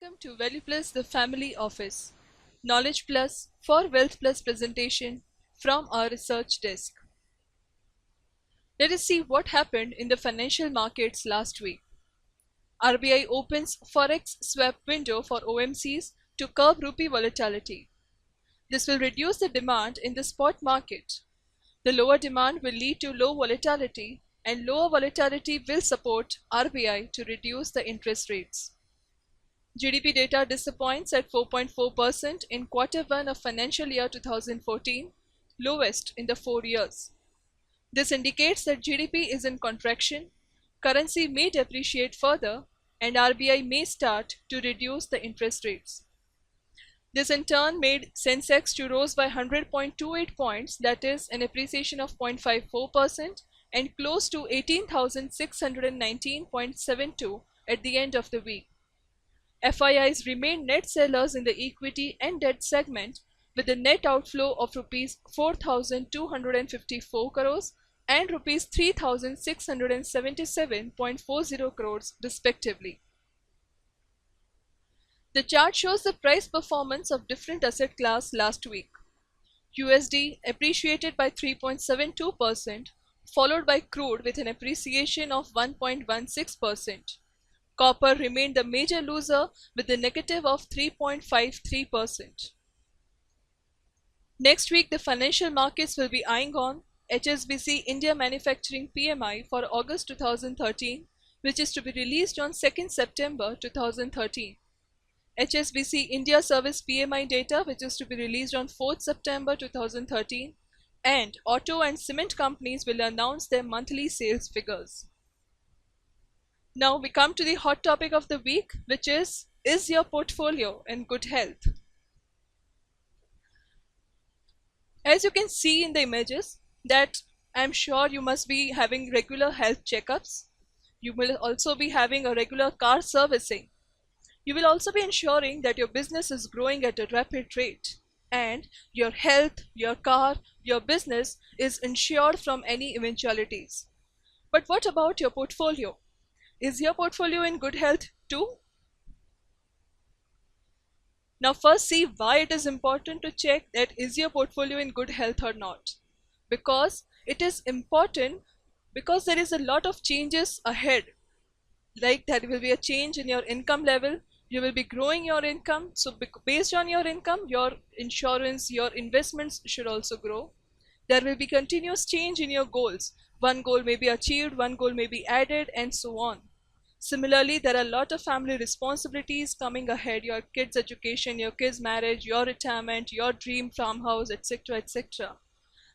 Welcome to Value Plus, the Family Office. Knowledge Plus for Wealth Plus presentation from our research desk. Let us see what happened in the financial markets last week. RBI opens Forex swap window for OMCs to curb rupee volatility. This will reduce the demand in the spot market. The lower demand will lead to low volatility, and lower volatility will support RBI to reduce the interest rates. GDP data disappoints at 4.4% in Q1 of financial year 2014, lowest in the 4 years. This indicates that GDP is in contraction, currency may depreciate further, and RBI may start to reduce the interest rates. This in turn made Sensex to rose by 100.28 points, that is an appreciation of 0.54%, and close to 18,619.72 at the end of the week. FIIs remained net sellers in the equity and debt segment with a net outflow of Rs 4,254 crores and Rs 3,677.40 crores respectively. The chart shows the price performance of different asset class last week. USD appreciated by 3.72%, followed by crude with an appreciation of 1.16%. Copper remained the major loser with a negative of 3.53%. Next week, the financial markets will be eyeing on HSBC India Manufacturing PMI for August 2013, which is to be released on 2nd September 2013. HSBC India Service PMI data, which is to be released on 4th September 2013, and auto and cement companies will announce their monthly sales figures. Now we come to the hot topic of the week, which is your portfolio in good health? As you can see in the images, that I'm sure you must be having regular health checkups. You will also be having a regular car servicing. You will also be ensuring that your business is growing at a rapid rate, and your health, your car, your business is insured from any eventualities. But what about your portfolio? Is your portfolio in good health too? Now first see why it is important to check that is your portfolio in good health or not. Because it is important because there is a lot of changes ahead. Like there will be a change in your income level. You will be growing your income. So based on your income, your insurance, your investments should also grow. There will be continuous change in your goals. One goal may be achieved, one goal may be added, and so on. Similarly, there are a lot of family responsibilities coming ahead, your kids' education, your kids' marriage, your retirement, your dream farmhouse, etc., etc.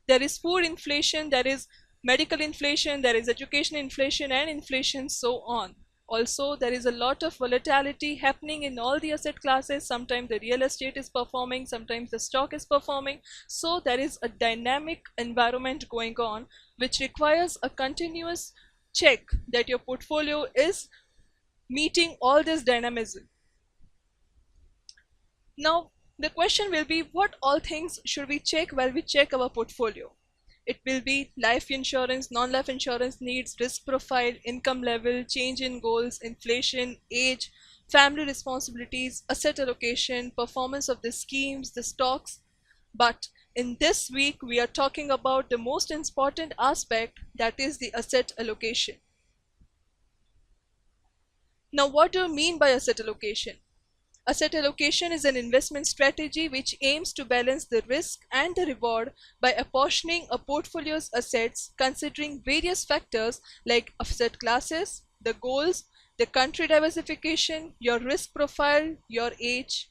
There is food inflation, there is medical inflation, there is education inflation and inflation, so on. Also, there is a lot of volatility happening in all the asset classes. Sometimes the real estate is performing, sometimes the stock is performing. So there is a dynamic environment going on, which requires a continuous check that your portfolio is meeting all this dynamism. Now, the question will be, what all things should we check while we check our portfolio? It will be life insurance, non-life insurance needs, risk profile, income level, change in goals, inflation, age, family responsibilities, asset allocation, performance of the schemes, the stocks. But in this week, we are talking about the most important aspect, that is the asset allocation. Now, what do you mean by asset allocation? Asset allocation is an investment strategy which aims to balance the risk and the reward by apportioning a portfolio's assets considering various factors like asset classes, the goals, the country diversification, your risk profile, your age,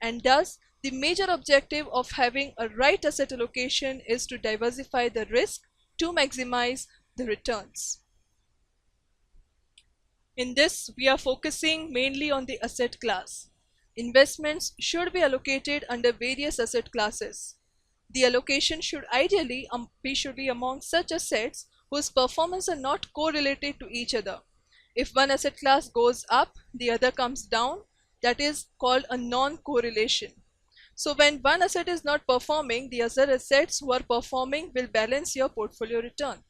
and thus the major objective of having a right asset allocation is to diversify the risk to maximize the returns. In this, we are focusing mainly on the asset class. Investments should be allocated under various asset classes. The allocation should ideally be among such assets whose performance are not correlated to each other. If one asset class goes up, the other comes down. That is called a non-correlation. So when one asset is not performing, the other assets who are performing will balance your portfolio return.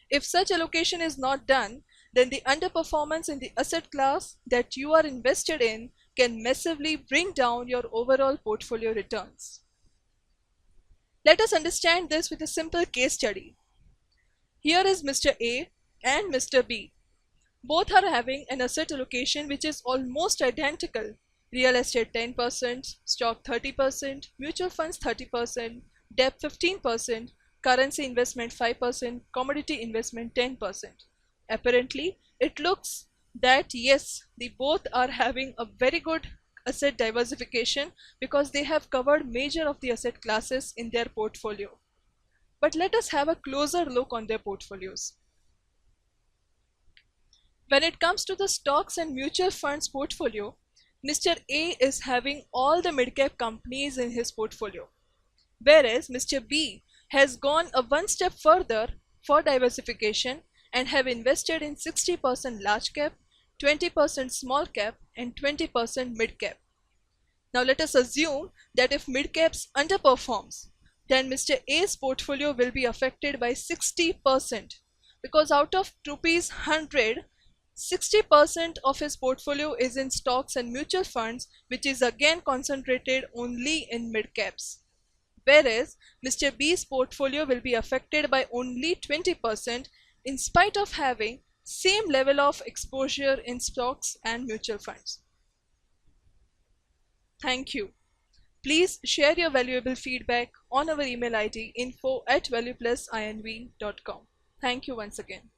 If such allocation is not done, then the underperformance in the asset class that you are invested in can massively bring down your overall portfolio returns. Let us understand this with a simple case study. Here is Mr. A and Mr. B. Both are having an asset allocation which is almost identical. Real estate 10%, stock 30%, mutual funds 30%, debt 15%, currency investment 5%, commodity investment 10%. Apparently, it looks that yes, they both are having a very good asset diversification because they have covered major of the asset classes in their portfolio. But let us have a closer look on their portfolios. When it comes to the stocks and mutual funds portfolio, Mr. A is having all the mid-cap companies in his portfolio, whereas Mr. B has gone a one step further for diversification and have invested in 60% large cap, 20% small cap and 20% mid cap. Now let us assume that if mid caps underperforms, then Mr. A's portfolio will be affected by 60% because out of rupees 100, 60% of his portfolio is in stocks and mutual funds, which is again concentrated only in mid caps. Whereas Mr. B's portfolio will be affected by only 20% in spite of having same level of exposure in stocks and mutual funds. Thank you. Please share your valuable feedback on our email ID info@valueplusinv.com. Thank you once again.